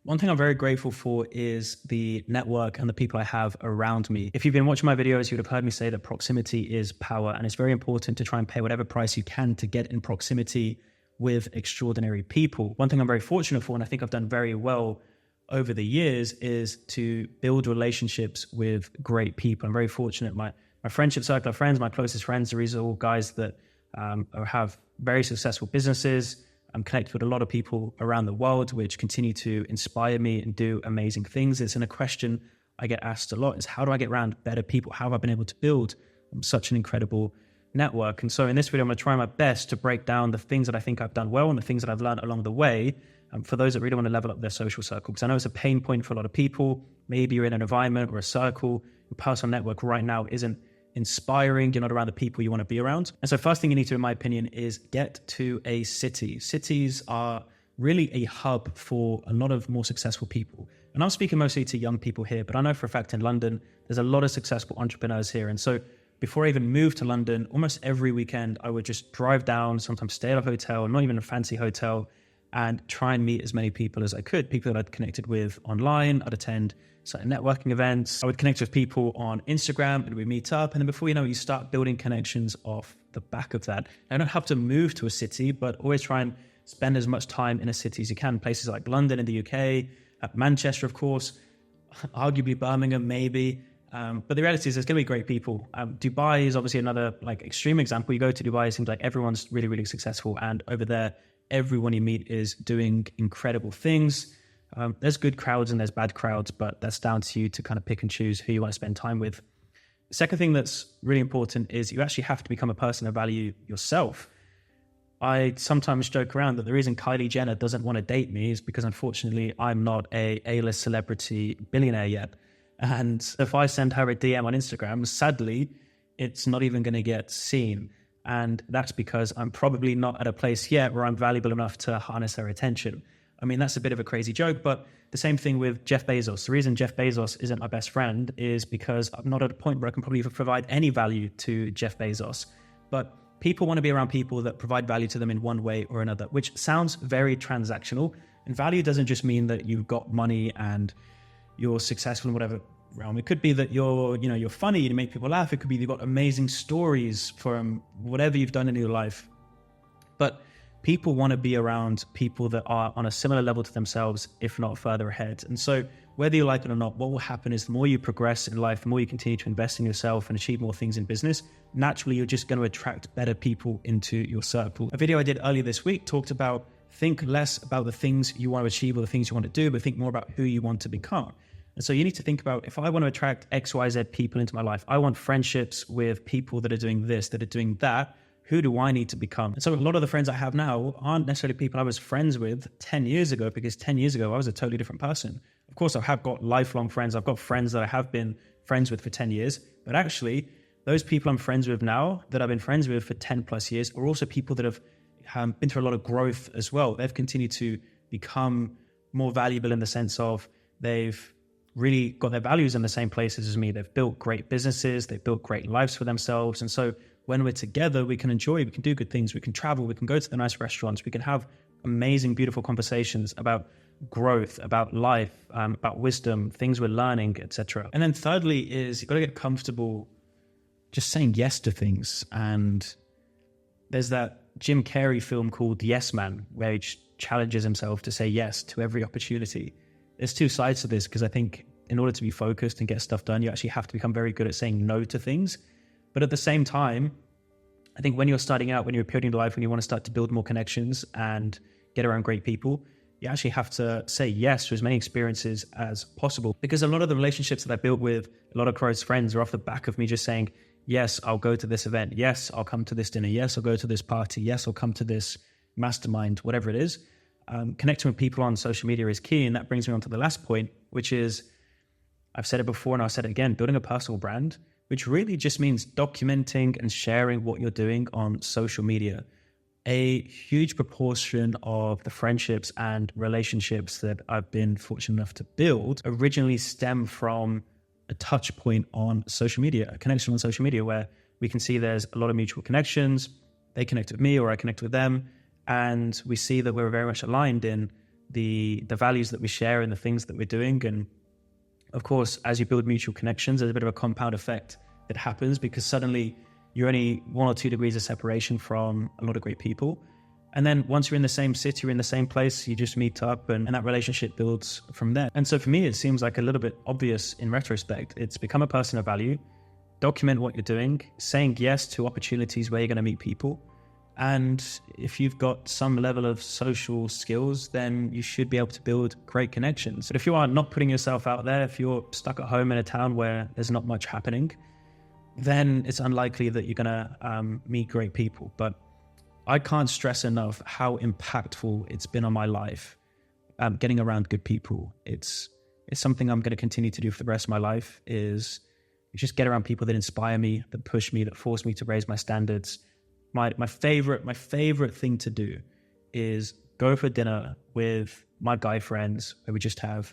One thing I'm very grateful for is the network and the people I have around me. If you've been watching my videos, you would have heard me say that proximity is power, and it's very important to try and pay whatever price you can to get in proximity with extraordinary people. One thing I'm very fortunate for, and I think I've done very well over the years, is to build relationships with great people. I'm very fortunate. My friendship circle of friends, my closest friends, these are all guys that have very successful businesses. I'm connected with a lot of people around the world, which continue to inspire me and do amazing things. It's in a question I get asked a lot is, how do I get around better people? How have I been able to build such an incredible network? And so in this video, I'm going to try my best to break down the things that I think I've done well and the things that I've learned along the way for those that really want to level up their social circle. Because I know it's a pain point for a lot of people. Maybe you're in an environment or a circle, your personal network right now isn't inspiring, you're not around the people you want to be around. And so first thing you need to, in my opinion, is get to a city. Cities are really a hub for a lot of more successful people. And I'm speaking mostly to young people here, but I know for a fact in London, there's a lot of successful entrepreneurs here. And so before I even moved to London, almost every weekend, I would just drive down, sometimes stay at a hotel, not even a fancy hotel, and try and meet as many people as I could, people that I'd connected with online. I'd attend certain networking events. I would connect with people on Instagram and we meet up. And then before you know it, you start building connections off the back of that. I don't have to move to a city, but always try and spend as much time in a city as you can. Places like London in the UK, Manchester, of course, arguably Birmingham, maybe. But the reality is there's going to be great people. Dubai is obviously another extreme example. You go to Dubai, it seems like everyone's really, really successful. And over there, everyone you meet is doing incredible things. There's good crowds and there's bad crowds, but that's down to you to kind of pick and choose who you want to spend time with. The second thing that's really important is you actually have to become a person of value yourself. I sometimes joke around that the reason Kylie Jenner doesn't want to date me is because unfortunately I'm not a A-list celebrity billionaire yet. And if I send her a DM on Instagram, sadly, it's not even going to get seen. And that's because I'm probably not at a place yet where I'm valuable enough to harness her attention. I mean, that's a bit of a crazy joke, but the same thing with Jeff Bezos. The reason Jeff Bezos isn't my best friend is because I'm not at a point where I can probably provide any value to Jeff Bezos. But people want to be around people that provide value to them in one way or another, which sounds very transactional. And value doesn't just mean that you've got money and you're successful in whatever realm. It could be that you're funny, you make people laugh. It could be you've got amazing stories from whatever you've done in your life. But people want to be around people that are on a similar level to themselves, if not further ahead. And so whether you like it or not, what will happen is the more you progress in life, the more you continue to invest in yourself and achieve more things in business, naturally, you're just going to attract better people into your circle. A video I did earlier this week talked about think less about the things you want to achieve or the things you want to do, but think more about who you want to become. And so you need to think about, if I want to attract X, Y, Z people into my life, I want friendships with people that are doing this, that are doing that. Who do I need to become? And so a lot of the friends I have now aren't necessarily people I was friends with 10 years ago, because 10 years ago, I was a totally different person. Of course, I have got lifelong friends. I've got friends that I have been friends with for 10 years. But actually, those people I'm friends with now that I've been friends with for 10 plus years are also people that have been through a lot of growth as well. They've continued to become more valuable in the sense of they've really got their values in the same places as me. They've built great businesses. They've built great lives for themselves. And so when we're together, we can enjoy, we can do good things, we can travel, we can go to the nice restaurants, we can have amazing, beautiful conversations about growth, about life, about wisdom, things we're learning, etc. And then thirdly is you've got to get comfortable just saying yes to things. And there's that Jim Carrey film called Yes Man, where he challenges himself to say yes to every opportunity. There's two sides to this, because I think in order to be focused and get stuff done, you actually have to become very good at saying no to things. But at the same time, I think when you're starting out, when you're appearing to life, when you want to start to build more connections and get around great people, you actually have to say yes to as many experiences as possible. Because a lot of the relationships that I built with a lot of close friends are off the back of me just saying, yes, I'll go to this event. Yes, I'll come to this dinner. Yes, I'll go to this party. Yes, I'll come to this mastermind, whatever it is. Connecting with people on social media is key. And that brings me on to the last point, which is, I've said it before and I'll say it again, building a personal brand, which really just means documenting and sharing what you're doing on social media. A huge proportion of the friendships and relationships that I've been fortunate enough to build originally stem from a touch point on social media, a connection on social media where we can see there's a lot of mutual connections. They connect with me or I connect with them. And we see that we're very much aligned in the values that we share and the things that we're doing. And of course, as you build mutual connections, there's a bit of a compound effect that happens, because suddenly you're only 1 or 2 degrees of separation from a lot of great people. And then once you're in the same city, you're in the same place, you just meet up, and that relationship builds from there. And so for me, it seems like a little bit obvious in retrospect. It's become a person of value, document what you're doing, saying yes to opportunities where you're going to meet people. And if you've got some level of social skills, then you should be able to build great connections. But if you are not putting yourself out there, if you're stuck at home in a town where there's not much happening, then it's unlikely that you're going to meet great people. But I can't stress enough how impactful it's been on my life, getting around good people. It's something I'm going to continue to do for the rest of my life, is just get around people that inspire me, that push me, that force me to raise my standards. My favorite thing to do is go for dinner with my guy friends, where we just have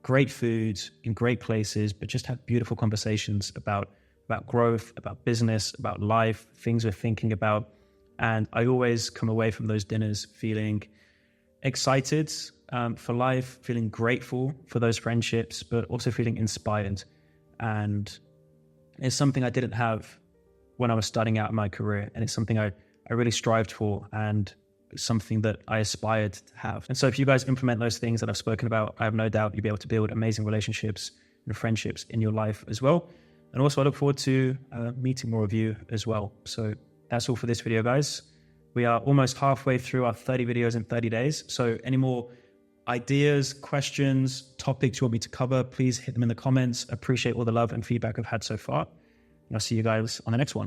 great food in great places, but just have beautiful conversations about growth, about business, about life, things we're thinking about. And I always come away from those dinners feeling excited for life, feeling grateful for those friendships, but also feeling inspired. And it's something I didn't have when I was starting out in my career. And it's something I really strived for, and something that I aspired to have. And so if you guys implement those things that I've spoken about, I have no doubt you'll be able to build amazing relationships and friendships in your life as well. And also I look forward to meeting more of you as well. So that's all for this video, guys. We are almost halfway through our 30 videos in 30 days. So any more ideas, questions, topics you want me to cover, please hit them in the comments. Appreciate all the love and feedback I've had so far. And I'll see you guys on the next one.